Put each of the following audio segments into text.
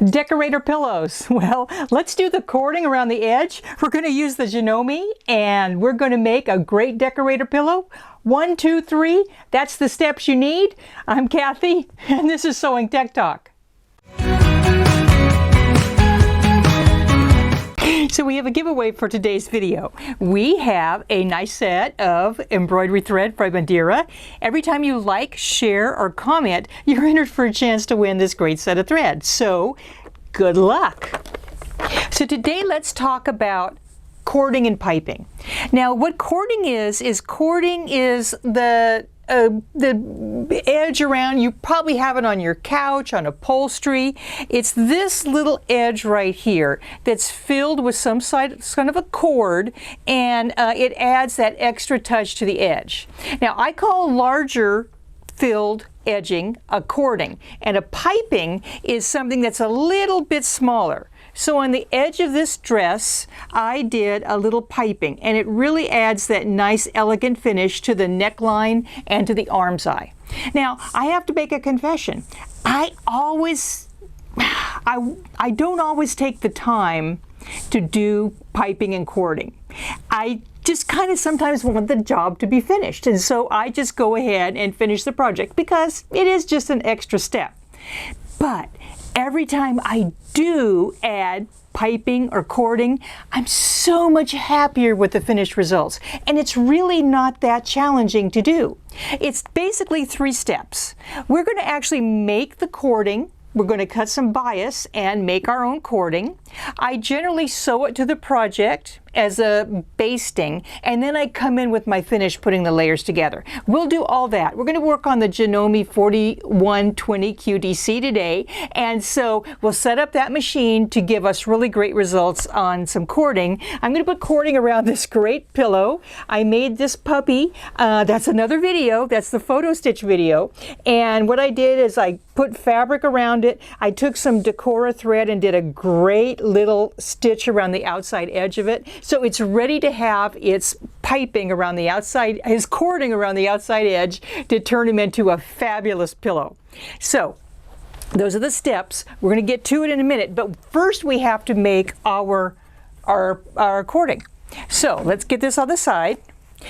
Decorator pillows. Well, let's do the cording around the edge. We're going to use the Janome and we're going to make a great decorator pillow. 1, 2, 3. That's the steps you need. I'm Cathy and this is Sewing Tech Talk. So we have a giveaway for today's video. We have a nice set of embroidery thread from Madeira. Every time you like, share, or comment, you're entered for a chance to win this great set of thread. So good luck. So today let's talk about cording and piping. Now what cording is the edge around, you probably have it on your couch, on upholstery. It's this little edge right here that's filled with some kind of a cord, and it adds that extra touch to the edge. Now I call larger filled edging a cording, and a piping is something that's a little bit smaller. So on the edge of this dress, I did a little piping, and it really adds that nice, elegant finish to the neckline and to the arm's eye. Now, I have to make a confession. I don't always take the time to do piping and cording. I just kind of sometimes want the job to be finished, and so I just go ahead and finish the project because it is just an extra step. But every time I do add piping or cording, I'm so much happier with the finished results. And it's really not that challenging to do. It's basically 3 steps. We're going to actually make the cording. We're going to cut some bias and make our own cording. I generally sew it to the project as a basting, and then I come in with my finish putting the layers together. We'll do all that. We're going to work on the Janome 4120 QDC today, and so we'll set up that machine to give us really great results on some cording. I'm going to put cording around this great pillow. I made this puppy. That's another video. That's the photo stitch video. And what I did is I put fabric around it. I took some Decorator thread and did a great little stitch around the outside edge of it. So it's ready to have its piping around the outside, his cording around the outside edge to turn him into a fabulous pillow. So those are the steps. We're going to get to it in a minute, but first we have to make our cording. So let's get this on the side.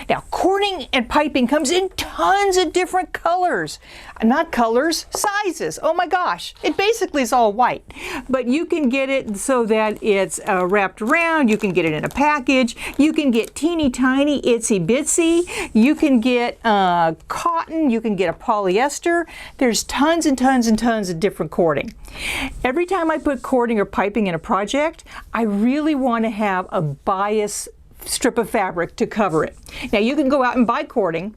Now, cording and piping comes in tons of different colors. Not colors, sizes. Oh my gosh, it basically is all white. But you can get it so that it's wrapped around. You can get it in a package. You can get teeny tiny, itsy bitsy. You can get cotton. You can get a polyester. There's tons and tons and tons of different cording. Every time I put cording or piping in a project, I really want to have a bias strip of fabric to cover it. Now you can go out and buy cording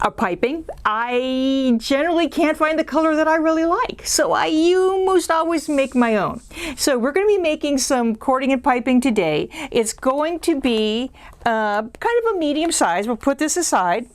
or piping. I generally can't find the color that I really like, so I almost always make my own. So we're going to be making some cording and piping today. It's going to be kind of a medium size. We'll put this aside.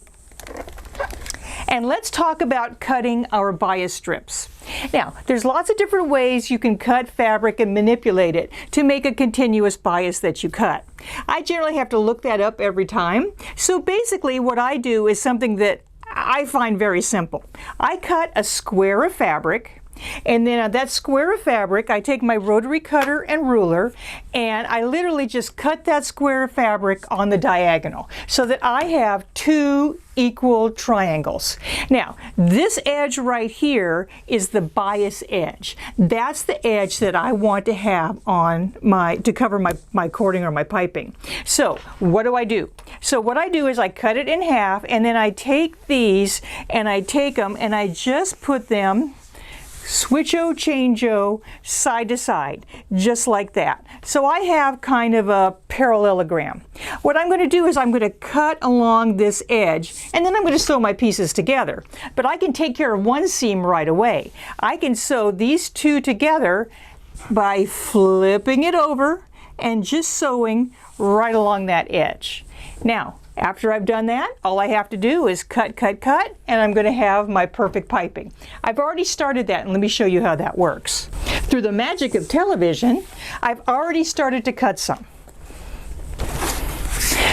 And let's talk about cutting our bias strips. Now, there's lots of different ways you can cut fabric and manipulate it to make a continuous bias that you cut. I generally have to look that up every time. So basically what I do is something that I find very simple. I cut a square of fabric, and then on that square of fabric, I take my rotary cutter and ruler, and I literally just cut that square of fabric on the diagonal so that I have 2 equal triangles. Now, this edge right here is the bias edge. That's the edge that I want to have on to cover my cording or my piping. So what do I do? So what I do is I cut it in half, and then I take these and I take them and I just put them switch-o, change-o, side to side, just like that. So I have kind of a parallelogram. What I'm going to do is I'm going to cut along this edge, and then I'm going to sew my pieces together. But I can take care of one seam right away. I can sew these 2 together by flipping it over and just sewing right along that edge. Now, after I've done that, all I have to do is cut, cut, cut, and I'm going to have my perfect piping. I've already started that, and let me show you how that works. Through the magic of television, I've already started to cut some.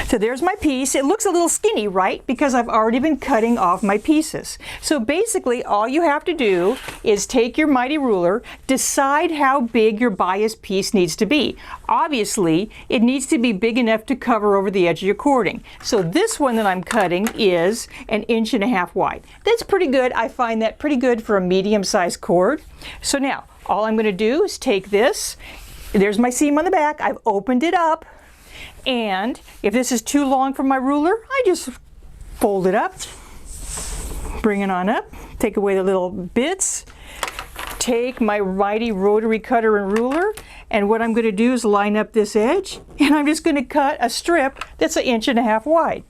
So there's my piece. It looks a little skinny, right? Because I've already been cutting off my pieces. So basically all you have to do is take your mighty ruler, decide how big your bias piece needs to be. Obviously, it needs to be big enough to cover over the edge of your cording. So this one that I'm cutting is 1.5 inches wide. That's pretty good. I find that pretty good for a medium-sized cord. So now, all I'm going to do is take this. There's my seam on the back. I've opened it up. And if this is too long for my ruler, I just fold it up, bring it on up, take away the little bits, take my mighty rotary cutter and ruler, and what I'm going to do is line up this edge, and I'm just going to cut a strip that's 1.5 inches wide.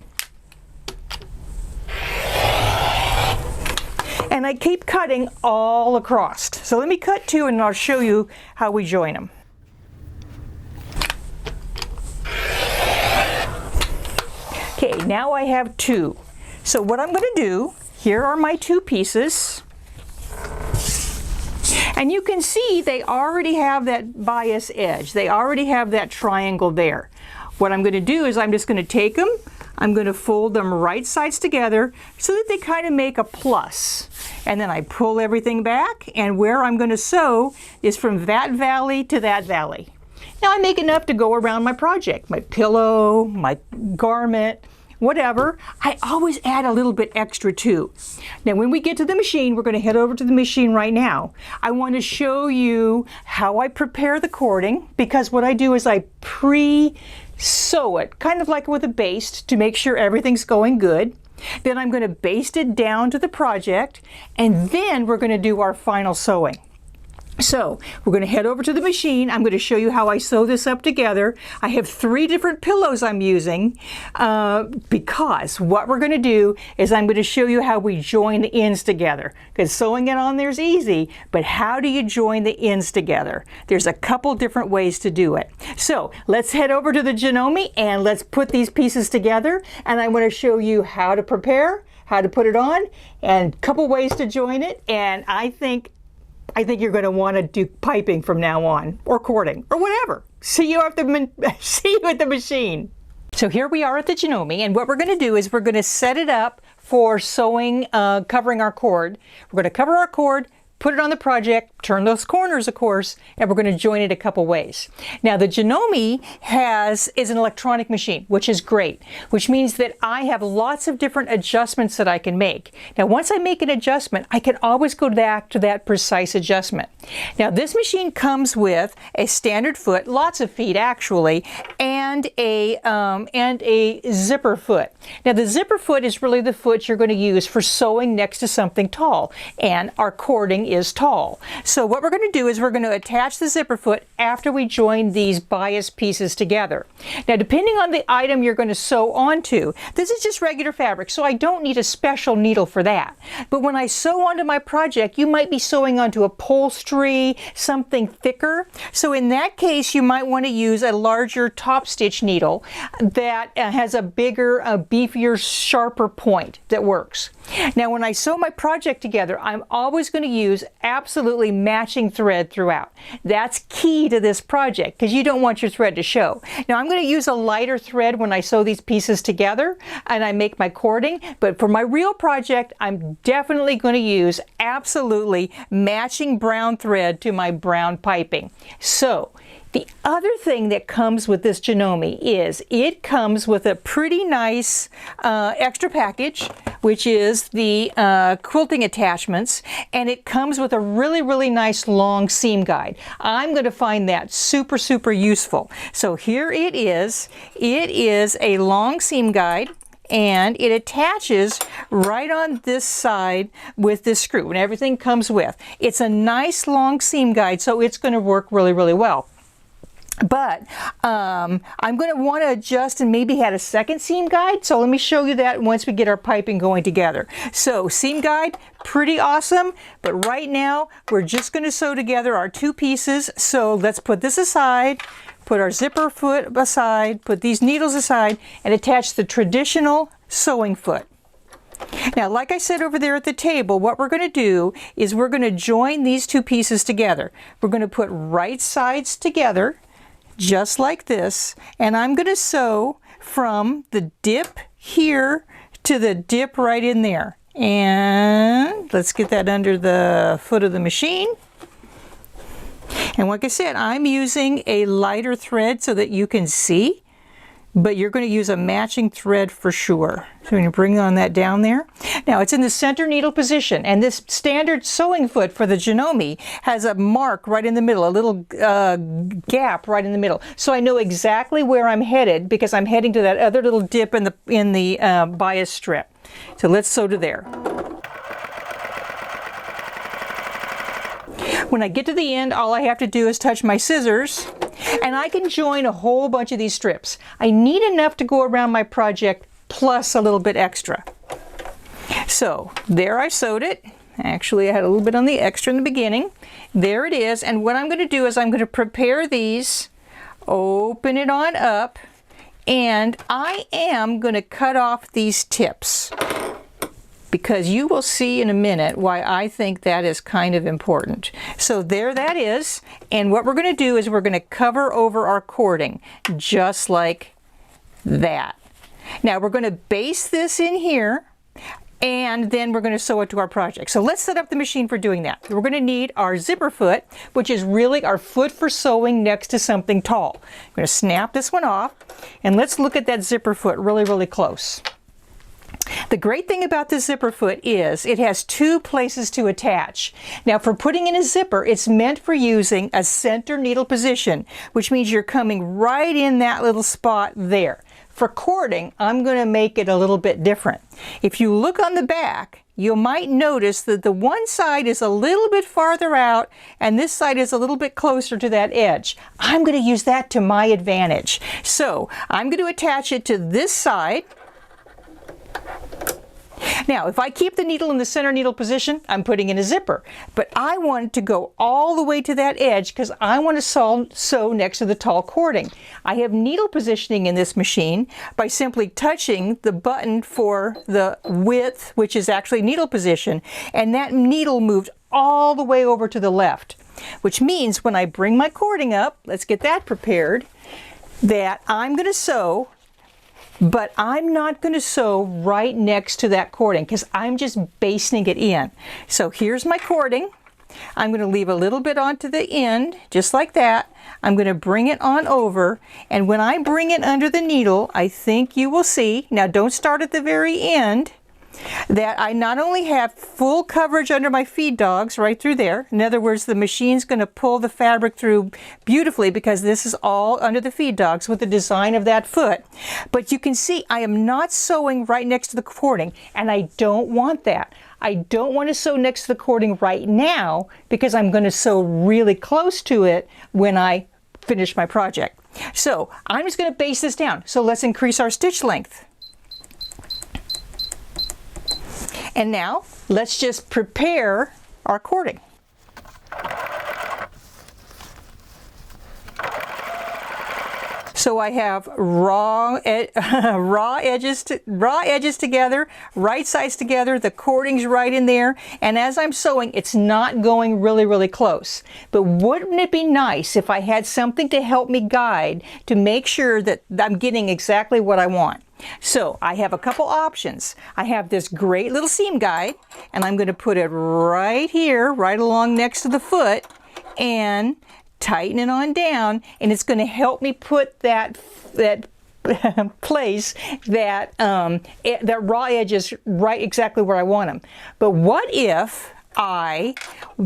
And I keep cutting all across. So let me cut 2 and I'll show you how we join them. Okay, now I have 2. So what I'm going to do, here are my 2 pieces. And you can see they already have that bias edge. They already have that triangle there. What I'm going to do is I'm just going to take them, I'm going to fold them right sides together so that they kind of make a plus. And then I pull everything back, and where I'm going to sew is from that valley to that valley. Now I make enough to go around my project, my pillow, my garment, whatever. I always add a little bit extra too. Now when we get to the machine, we're going to head over to the machine right now. I want to show you how I prepare the cording, because what I do is I pre-sew it, kind of like with a baste, to make sure everything's going good. Then I'm going to baste it down to the project, and then we're going to do our final sewing. So we're going to head over to the machine. I'm going to show you how I sew this up together. I have 3 different pillows I'm using because what we're going to do is I'm going to show you how we join the ends together. Because sewing it on there is easy, but how do you join the ends together? There's a couple different ways to do it. So let's head over to the Janome and let's put these pieces together. And I want to show you how to prepare, how to put it on, and a couple ways to join it. And I think you're going to want to do piping from now on, or cording, or whatever. See you at the machine. So here we are at the Janome, and what we're going to do is we're going to set it up for sewing, covering our cord. We're going to cover our cord, put it on the project, turn those corners, of course, and we're going to join it a couple ways. Now the Janome is an electronic machine, which is great, which means that I have lots of different adjustments that I can make. Now once I make an adjustment, I can always go back to that precise adjustment. Now this machine comes with a standard foot, lots of feet actually, and a zipper foot. Now the zipper foot is really the foot you're going to use for sewing next to something tall, and our cording is tall. So what we're going to do is we're going to attach the zipper foot after we join these bias pieces together. Now depending on the item you're going to sew onto, this is just regular fabric, so I don't need a special needle for that. But when I sew onto my project, you might be sewing onto upholstery, something thicker. So in that case, you might want to use a larger top stitch needle that has a bigger, beefier, sharper point that works. Now when I sew my project together, I'm always going to use absolutely matching thread throughout. That's key to this project because you don't want your thread to show. Now I'm going to use a lighter thread when I sew these pieces together and I make my cording, but for my real project, I'm definitely going to use absolutely matching brown thread to my brown piping. So the other thing that comes with this Janome is it comes with a pretty nice extra package, which is the quilting attachments, and it comes with a really, really nice long seam guide. I'm going to find that super, super useful. So here it is. It is a long seam guide, and it attaches right on this side with this screw, and everything comes with. It's a nice long seam guide, so it's going to work really, really well. But I'm going to want to adjust and maybe add a second seam guide. So let me show you that once we get our piping going together. So seam guide, pretty awesome. But right now, we're just going to sew together our 2 pieces. So let's put this aside, put our zipper foot aside, put these needles aside, and attach the traditional sewing foot. Now, like I said over there at the table, what we're going to do is we're going to join these 2 pieces together. We're going to put right sides together, just like this, and I'm going to sew from the dip here to the dip right in there. And let's get that under the foot of the machine. And like I said, I'm using a lighter thread so that you can see, but you're going to use a matching thread for sure. So I'm going to bring on that down there. Now it's in the center needle position, and this standard sewing foot for the Janome has a mark right in the middle, a little gap right in the middle. So I know exactly where I'm headed because I'm heading to that other little dip in the bias strip. So let's sew to there. When I get to the end, all I have to do is touch my scissors, and I can join a whole bunch of these strips. I need enough to go around my project plus a little bit extra. So there I sewed it. Actually, I had a little bit on the extra in the beginning. There it is. And what I'm going to do is I'm going to prepare these, open it on up, and I am going to cut off these tips, because you will see in a minute why I think that is kind of important. So there that is, and what we're going to do is we're going to cover over our cording just like that. Now we're going to baste this in here, and then we're going to sew it to our project. So let's set up the machine for doing that. We're going to need our zipper foot, which is really our foot for sewing next to something tall. I'm going to snap this one off, and let's look at that zipper foot really, really close. The great thing about this zipper foot is it has two places to attach. Now for putting in a zipper, it's meant for using a center needle position, which means you're coming right in that little spot there. For cording, I'm going to make it a little bit different. If you look on the back, you might notice that the one side is a little bit farther out and this side is a little bit closer to that edge. I'm going to use that to my advantage. So I'm going to attach it to this side. Now, if I keep the needle in the center needle position, I'm putting in a zipper. But I want to go all the way to that edge because I want to sew next to the tall cording. I have needle positioning in this machine by simply touching the button for the width, which is actually needle position, and that needle moved all the way over to the left, which means when I bring my cording up, let's get that prepared, that I'm going to sew, but I'm not going to sew right next to that cording because I'm just basting it in. So here's my cording. I'm going to leave a little bit onto the end, just like that. I'm going to bring it on over, and when I bring it under the needle, I think you will see, now don't start at the very end, that I not only have full coverage under my feed dogs right through there. In other words, the machine's going to pull the fabric through beautifully because this is all under the feed dogs with the design of that foot. But you can see I am not sewing right next to the cording, and I don't want that. I don't want to sew next to the cording right now because I'm going to sew really close to it when I finish my project. So I'm just going to base this down. So let's increase our stitch length. And now, let's just prepare our cording. So I have raw edges together, right sides together, the cording's right in there, and as I'm sewing, it's not going really, really close. But wouldn't it be nice if I had something to help me guide to make sure that I'm getting exactly what I want? So I have a couple options. I have this great little seam guide, and I'm going to put it right here, right along next to the foot, and tighten it on down, and it's going to help me put that place that raw edges right exactly where I want them. But what if I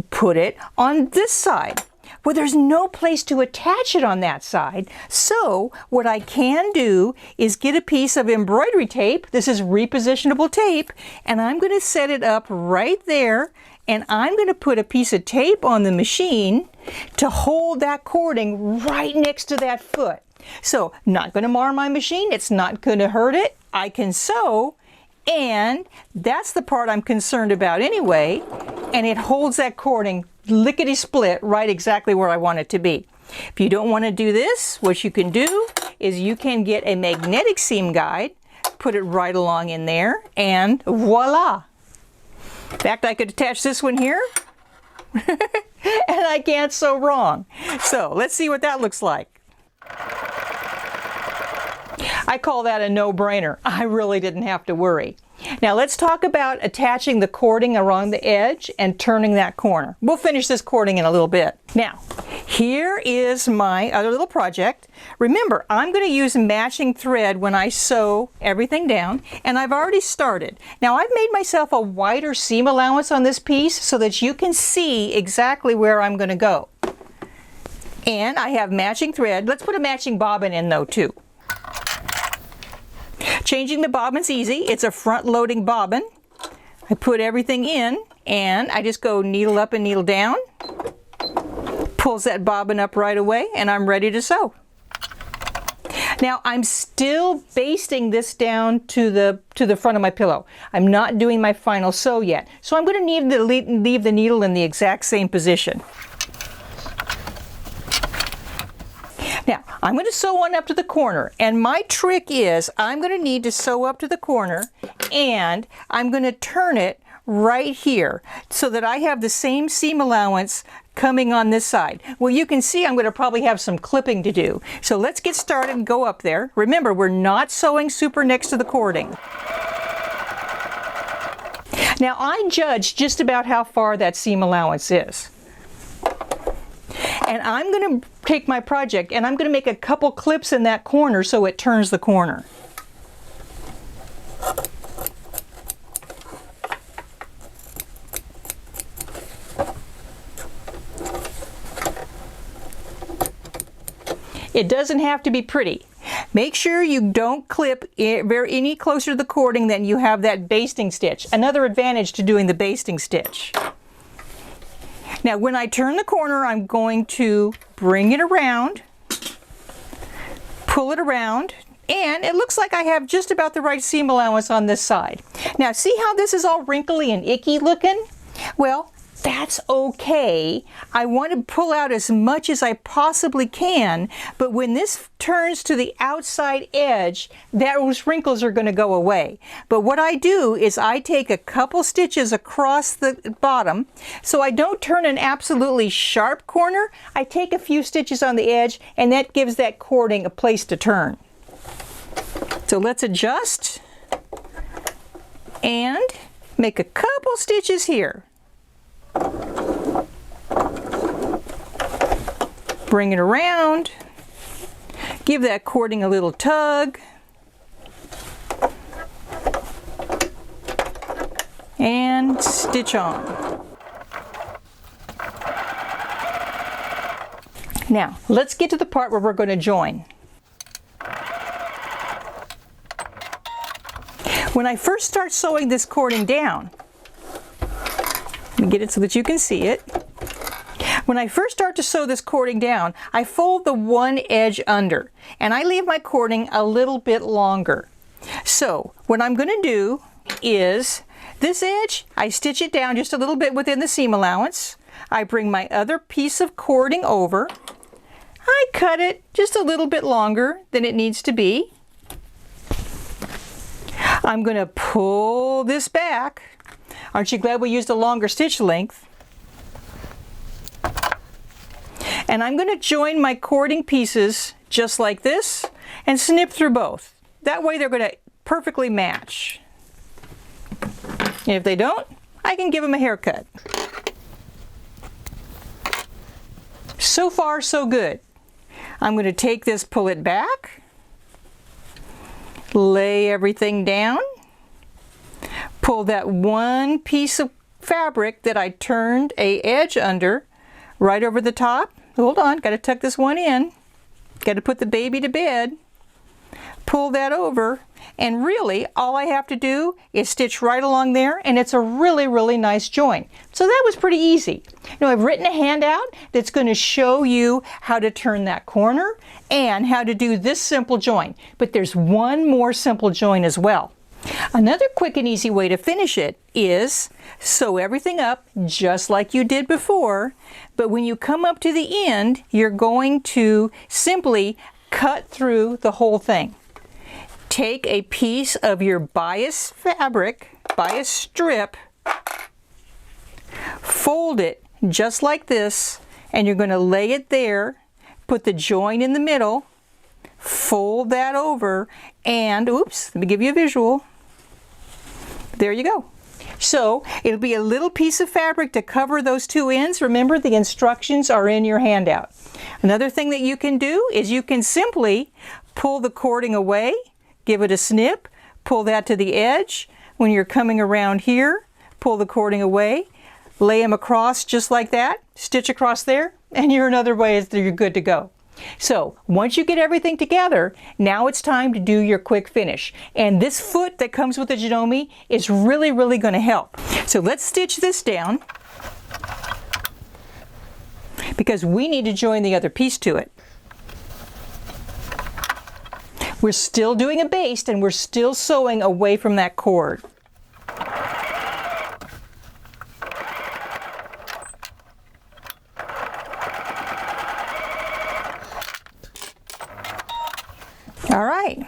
put it on this side? Well, there's no place to attach it on that side. So what I can do is get a piece of embroidery tape. This is repositionable tape, and I'm going to set it up right there, and I'm going to put a piece of tape on the machine to hold that cording right next to that foot. So not going to mar my machine. It's not going to hurt it. I can sew, and that's the part I'm concerned about anyway, and it holds that cording lickety-split right exactly where I want it to be. If you don't want to do this, what you can do is you can get a magnetic seam guide, put it right along in there, and voila! In fact, I could attach this one here, and I can't sew wrong. So let's see what that looks like. I call that a no-brainer. I really didn't have to worry. Now let's talk about attaching the cording around the edge and turning that corner. We'll finish this cording in a little bit. Now, here is my other little project. Remember, I'm going to use matching thread when I sew everything down, and I've already started. Now I've made myself a wider seam allowance on this piece so that you can see exactly where I'm going to go. And I have matching thread. Let's put a matching bobbin in though too. Changing the bobbin's easy. It's a front-loading bobbin. I put everything in and I just go needle up and needle down. Pulls that bobbin up right away and I'm ready to sew. Now I'm still basting this down to the front of my pillow. I'm not doing my final sew yet. So I'm going to need to leave the needle in the exact same position. Now, I'm going to sew one up to the corner, and my trick is I'm going to need to sew up to the corner, and I'm going to turn it right here so that I have the same seam allowance coming on this side. Well, you can see I'm going to probably have some clipping to do. So let's get started and go up there. Remember, we're not sewing super next to the cording. Now, I judge just about how far that seam allowance is. And I'm going to take my project and I'm going to make a couple clips in that corner so it turns the corner. It doesn't have to be pretty. Make sure you don't clip any closer to the cording than you have that basting stitch. Another advantage to doing the basting stitch. Now when I turn the corner, I'm going to bring it around, pull it around, and it looks like I have just about the right seam allowance on this side. Now see how this is all wrinkly and icky looking? Well, that's okay. I want to pull out as much as I possibly can, but when this turns to the outside edge, those wrinkles are going to go away. But what I do is I take a couple stitches across the bottom, so I don't turn an absolutely sharp corner. I take a few stitches on the edge, and that gives that cording a place to turn. So let's adjust and make a couple stitches here. Bring it around, give that cording a little tug, and stitch on. Now, let's get to the part where we're going to join. When I first start sewing this cording down, let me get it so that you can see it. When I first start to sew this cording down, I fold the one edge under and I leave my cording a little bit longer. So what I'm going to do is this edge, I stitch it down just a little bit within the seam allowance. I bring my other piece of cording over. I cut it just a little bit longer than it needs to be. I'm going to pull this back. Aren't you glad we used a longer stitch length? And I'm going to join my cording pieces just like this and snip through both. That way they're going to perfectly match. And if they don't, I can give them a haircut. So far, so good. I'm going to take this, pull it back, lay everything down, pull that one piece of fabric that I turned an edge under right over the top. Hold on, got to tuck this one in. Got to put the baby to bed. Pull that over, and really all I have to do is stitch right along there, and it's a really, really nice join. So that was pretty easy. Now I've written a handout that's going to show you how to turn that corner and how to do this simple join. But there's one more simple join as well. Another quick and easy way to finish it is sew everything up just like you did before, but when you come up to the end, you're going to simply cut through the whole thing. Take a piece of your bias fabric, bias strip, fold it just like this, and you're going to lay it there, put the join in the middle, fold that over, and oops, let me give you a visual. There you go. So it'll be a little piece of fabric to cover those two ends. Remember, the instructions are in your handout. Another thing that you can do is you can simply pull the cording away, give it a snip, pull that to the edge. When you're coming around here, pull the cording away, lay them across just like that, stitch across there, and you're another way is you're good to go. So once you get everything together, now it's time to do your quick finish. And this foot that comes with the Janome is really, really going to help. So let's stitch this down because we need to join the other piece to it. We're still doing a baste and we're still sewing away from that cord. All right,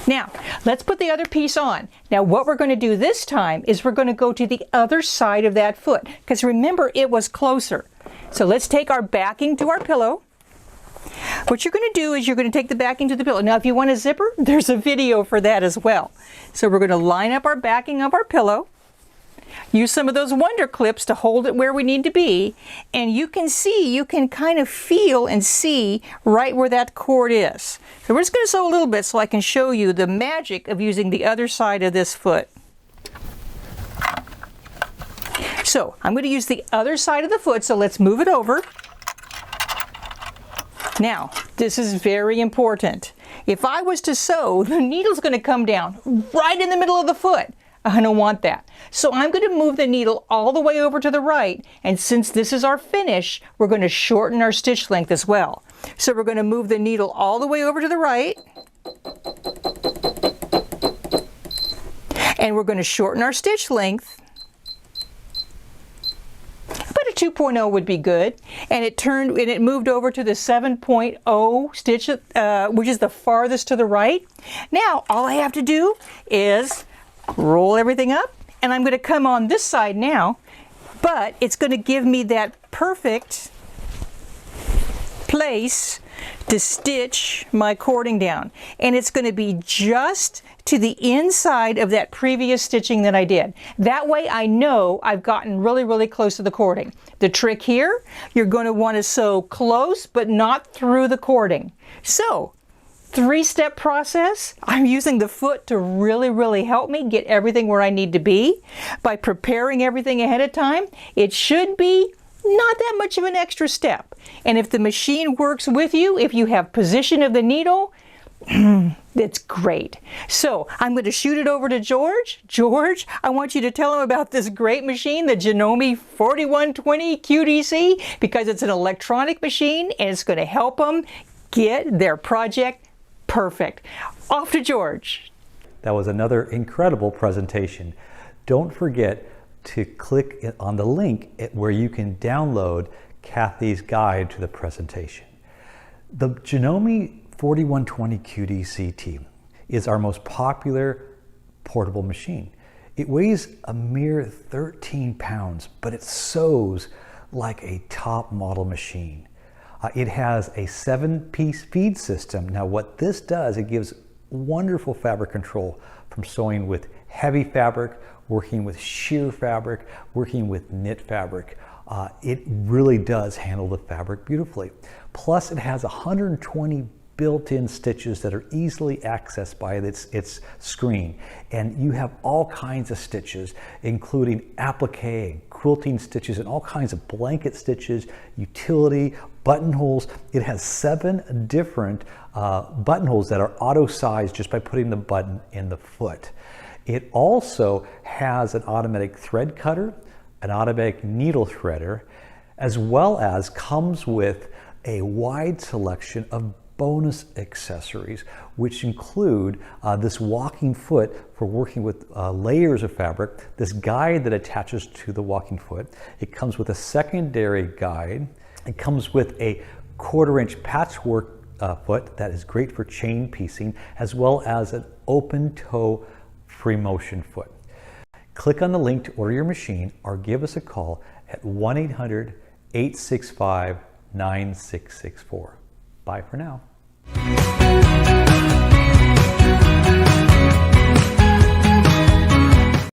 now let's put the other piece on. Now what we're going to do this time is we're going to go to the other side of that foot, because remember it was closer. So let's take our backing to our pillow. What you're going to do is you're going to take the backing to the pillow. Now if you want a zipper, there's a video for that as well. So we're going to line up our backing of our pillow. Use some of those wonder clips to hold it where we need to be, and you can see, you can kind of feel and see right where that cord is. So we're just going to sew a little bit so I can show you the magic of using the other side of this foot. So I'm going to use the other side of the foot, so let's move it over. Now, this is very important. If I was to sew, the needle's going to come down right in the middle of the foot. I don't want that. So I'm going to move the needle all the way over to the right, and since this is our finish, we're going to shorten our stitch length as well. So we're going to move the needle all the way over to the right, and we're going to shorten our stitch length. But a 2.0 would be good, and it moved over to the 7.0 stitch, which is the farthest to the right. Now all I have to do is roll everything up, and I'm going to come on this side now, but it's going to give me that perfect place to stitch my cording down, and it's going to be just to the inside of that previous stitching that I did. That way I know I've gotten really, really close to the cording. The trick here, you're going to want to sew close but not through the cording. So three-step process. I'm using the foot to really, really help me get everything where I need to be. By preparing everything ahead of time, it should be not that much of an extra step. And if the machine works with you, if you have position of the needle, it's great. So I'm going to shoot it over to George. George, I want you to tell him about this great machine, the Janome 4120 QDC, because it's an electronic machine and it's going to help them get their project perfect. Off to George. That was another incredible presentation. Don't forget to click on the link where you can download Cathy's guide to the presentation. The Janome 4120 QDCT is our most popular portable machine. It weighs a mere 13 pounds, but it sews like a top model machine. It has a 7-piece feed system. Now what this does, it gives wonderful fabric control from sewing with heavy fabric, working with sheer fabric, working with knit fabric. It really does handle the fabric beautifully. Plus it has 120 built-in stitches that are easily accessed by its screen. And you have all kinds of stitches, including applique and quilting stitches and all kinds of blanket stitches, utility, buttonholes. It has 7 different buttonholes that are auto-sized just by putting the button in the foot. It also has an automatic thread cutter, an automatic needle threader, as well as comes with a wide selection of bonus accessories, which include this walking foot for working with layers of fabric, this guide that attaches to the walking foot. It comes with a secondary guide. It comes with a 1/4-inch patchwork foot that is great for chain piecing, as well as an open toe free motion foot. Click on the link to order your machine or give us a call at 1-800-865-9664. Bye for now.